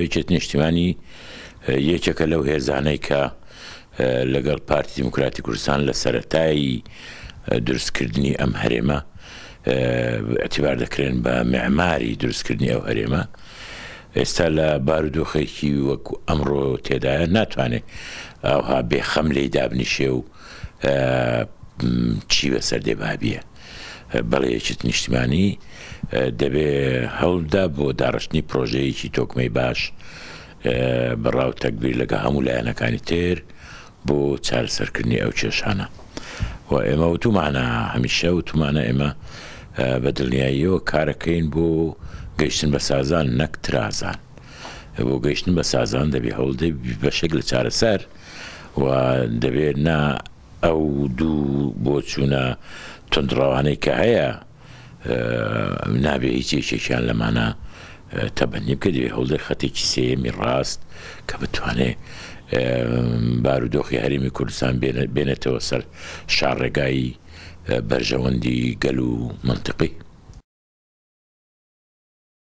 هیچێت نیشتیمانی یەکێکە لەو هێزانەی کە لەگەڵ پارتی دیموکراتی کوردستان لە سەرەتایی دروستکردنی ئەم هەرێمە اعتیبار دەکرێن بە معماری دروستکردنی ئەو هەرێمە. ئێستا لە بارودۆخێکی وەکو ئەمڕۆ تێدایە ناتوانێت ئەوها بێخەم لێی دابنیشێ و چی بەسەر دێبابیە. بەڵێ یەکێت نیشتیمانی دەبێ هەوڵدا بۆ داڕشتنی پرۆژەیەکی تۆکمەی باش بەڕاو تەکبیر لەگە هەموو لایەنەکانی تر بۆ چارەسەرکردنی ئەو کێشانە. و ئێمە وتومانە هەمیشە وتومانە ئێمە بە دڵنیاییەوە کارەکەین بۆ گەیشتن بە سازان نەک ترازان. بۆ گەیشتن بە سازان دەبێ هەوڵدەی بەشێک لە چارەسەر و دەبێت نا ئەو دوو بۆ چوونە تندڕەوانەی کە هەیە نابێ هیچ یەکێکیان لەمانە تەبەنی بکە. دەبێ هەوڵدەی خەتێکی سێمی ڕاست کە بتوانێت بارودۆخی هەرێمی کوردستان بێنێتەوە سەر شارڕێگایی بەرژەوەندی گەل و منتیقی.